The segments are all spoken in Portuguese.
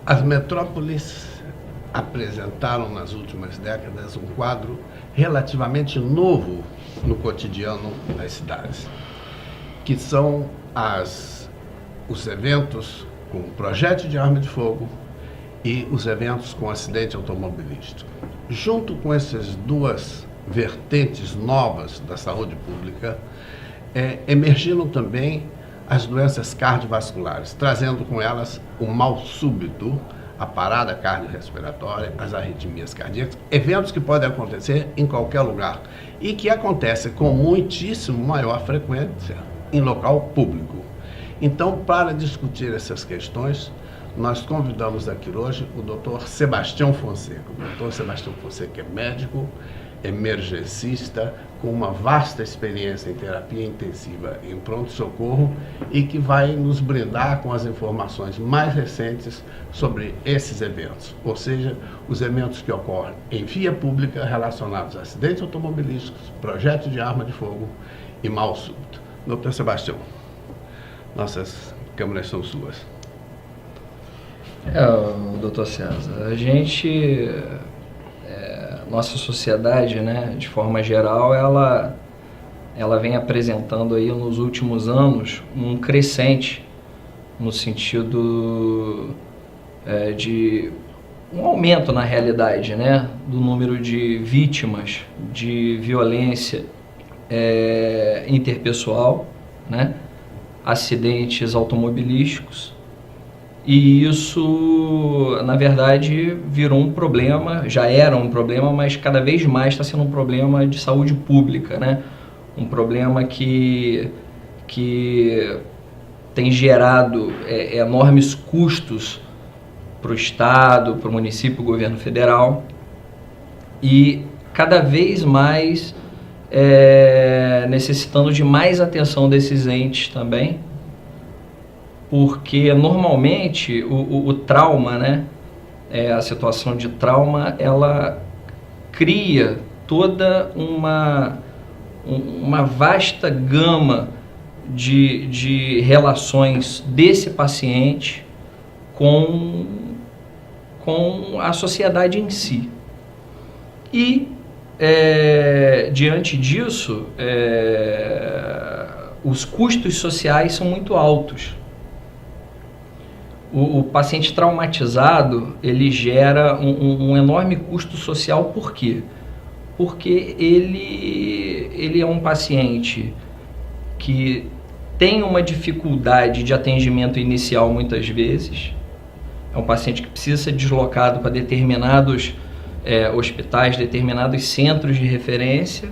As metrópoles apresentaram nas últimas décadas um quadro relativamente novo no cotidiano das cidades, que são os eventos com projétil de arma de fogo e os eventos com acidente automobilístico. Junto com essas duas vertentes novas da saúde pública, emergiram também as doenças cardiovasculares, trazendo com elas o mal súbito, a parada cardiorrespiratória, as arritmias cardíacas, eventos que podem acontecer em qualquer lugar e que acontecem com muitíssimo maior frequência em local público. Então, para discutir essas questões, nós convidamos aqui hoje o Dr. Sebastião Fonseca. O Dr. Sebastião Fonseca é médico, emergencista, com uma vasta experiência em terapia intensiva em pronto-socorro e que vai nos brindar com as informações mais recentes sobre esses eventos, ou seja, os eventos que ocorrem em via pública relacionados a acidentes automobilísticos, projétil de arma de fogo e mal súbito. Dr. Sebastião, nossas câmeras são suas. Doutor César, nossa sociedade, né, de forma geral, ela vem apresentando aí nos últimos anos um crescente no sentido de um aumento na realidade, né, do número de vítimas de violência interpessoal, né, acidentes automobilísticos. E isso, na verdade, virou um problema, já era um problema, mas cada vez mais está sendo um problema de saúde pública, né? Um problema que tem gerado enormes custos para o Estado, para o município, para o governo federal, e cada vez mais necessitando de mais atenção desses entes também, porque normalmente o trauma, né, a situação de trauma, ela cria toda uma vasta gama de relações desse paciente com a sociedade em si. E, diante disso, os custos sociais são muito altos. O paciente traumatizado, ele gera um enorme custo social. Por quê? Porque ele é um paciente que tem uma dificuldade de atendimento inicial muitas vezes, é um paciente que precisa ser deslocado para determinados hospitais, determinados centros de referência,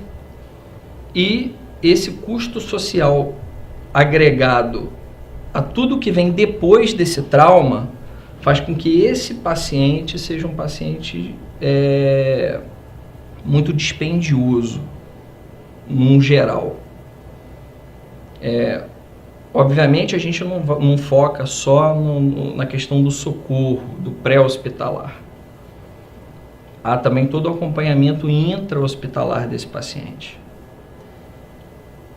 e esse custo social agregado a tudo que vem depois desse trauma faz com que esse paciente seja um paciente muito dispendioso, num geral. Obviamente, a gente não foca só na questão do socorro, do pré-hospitalar. Há também todo o acompanhamento intra-hospitalar desse paciente.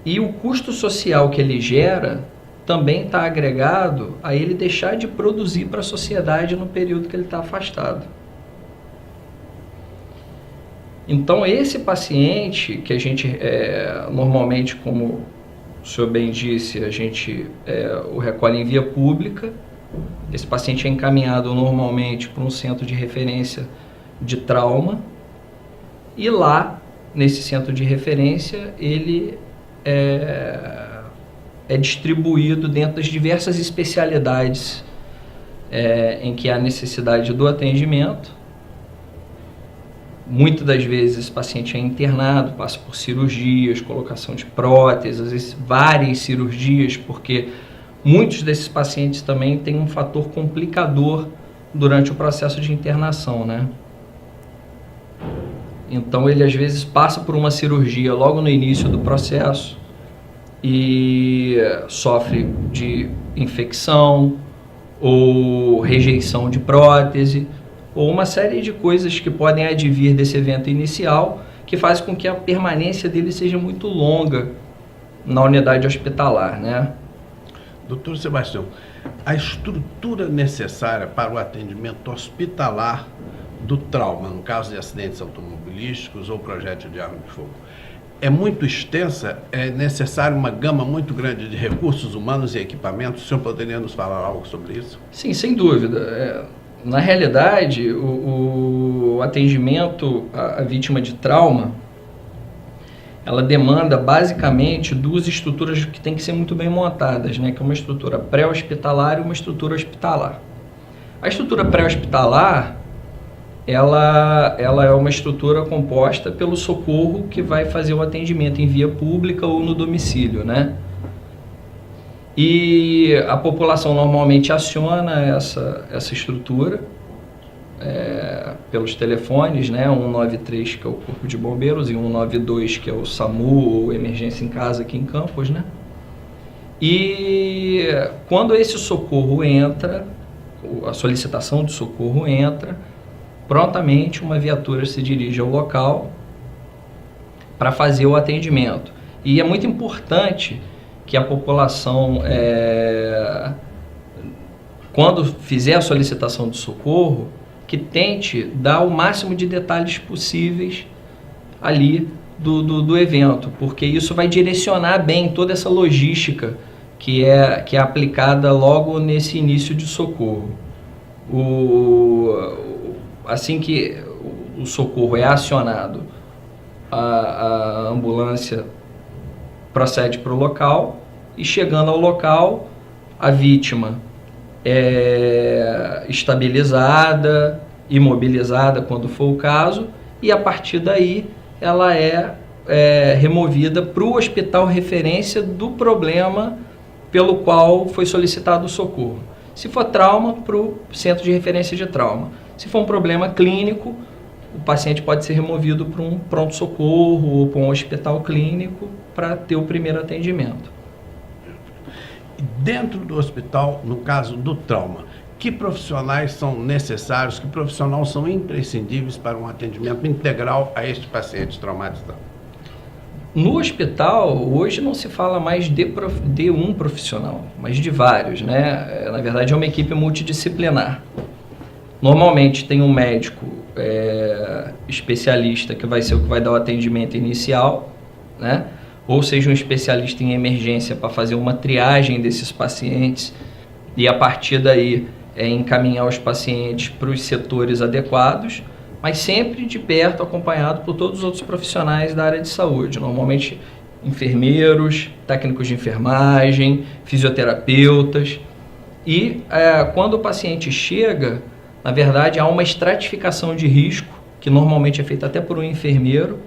E o custo social que ele gera também está agregado a ele deixar de produzir para a sociedade no período que ele está afastado. Então, esse paciente que a gente, normalmente, como o senhor bem disse, a gente o recolhe em via pública. Esse paciente é encaminhado normalmente para um centro de referência de trauma, e lá, nesse centro de referência, ele é distribuído dentro das diversas especialidades em que há necessidade do atendimento. Muitas das vezes esse paciente é internado, passa por cirurgias, colocação de próteses, às vezes várias cirurgias, porque muitos desses pacientes também têm um fator complicador durante o processo de internação, né? Então ele às vezes passa por uma cirurgia logo no início do processo e sofre de infecção ou rejeição de prótese, ou uma série de coisas que podem advir desse evento inicial, que faz com que a permanência dele seja muito longa na unidade hospitalar, né? Doutor Sebastião, a estrutura necessária para o atendimento hospitalar do trauma, no caso de acidentes automobilísticos ou projétil de arma de fogo, é muito extensa? É necessário uma gama muito grande de recursos humanos e equipamentos? O senhor poderia nos falar algo sobre isso? Sim, sem dúvida. Na realidade, o atendimento à vítima de trauma, ela demanda basicamente duas estruturas que têm que ser muito bem montadas, né? Que é uma estrutura pré-hospitalar e uma estrutura hospitalar. A estrutura pré-hospitalar, ela é uma estrutura composta pelo socorro que vai fazer o atendimento em via pública ou no domicílio, né? E a população normalmente aciona essa estrutura pelos telefones, né? 193, que é o Corpo de Bombeiros, e 192, que é o SAMU, ou Emergência em Casa aqui em Campos, né? E quando esse socorro entra, a solicitação de socorro entra, prontamente uma viatura se dirige ao local para fazer o atendimento. E é muito importante que a população, quando fizer a solicitação de socorro, que tente dar o máximo de detalhes possíveis ali do evento, porque isso vai direcionar bem toda essa logística que é aplicada logo nesse início de socorro. Assim que o socorro é acionado, a ambulância procede para o local e, chegando ao local, a vítima é estabilizada, imobilizada quando for o caso, e a partir daí ela é removida para o hospital referência do problema pelo qual foi solicitado o socorro. Se for trauma, para o centro de referência de trauma. Se for um problema clínico, o paciente pode ser removido para um pronto-socorro ou para um hospital clínico para ter o primeiro atendimento. Dentro do hospital, no caso do trauma, que profissionais são necessários, que profissionais são imprescindíveis para um atendimento integral a este paciente traumatizado? No hospital, hoje não se fala mais de um profissional, mas de vários, né? Na verdade, é uma equipe multidisciplinar. Normalmente tem um médico especialista, que vai ser o que vai dar o atendimento inicial, né? Ou seja, um especialista em emergência para fazer uma triagem desses pacientes e, a partir daí, encaminhar os pacientes para os setores adequados, mas sempre de perto, acompanhado por todos os outros profissionais da área de saúde, normalmente enfermeiros, técnicos de enfermagem, fisioterapeutas. E quando o paciente chega, na verdade, há uma estratificação de risco, que normalmente é feita até por um enfermeiro,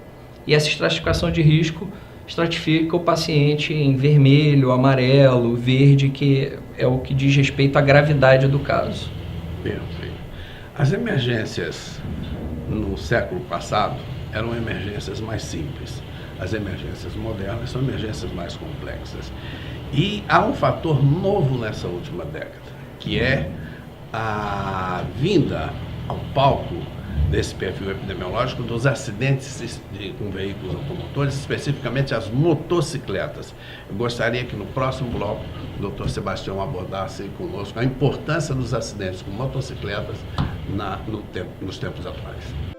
e essa estratificação de risco estratifica o paciente em vermelho, amarelo, verde, que é o que diz respeito à gravidade do caso. Perfeito. As emergências no século passado eram emergências mais simples. As emergências modernas são emergências mais complexas. E há um fator novo nessa última década, que é a vinda ao palco desse perfil epidemiológico dos acidentes com veículos automotores, especificamente as motocicletas. Eu gostaria que no próximo bloco o Dr. Sebastião abordasse conosco a importância dos acidentes com motocicletas nos tempos atuais.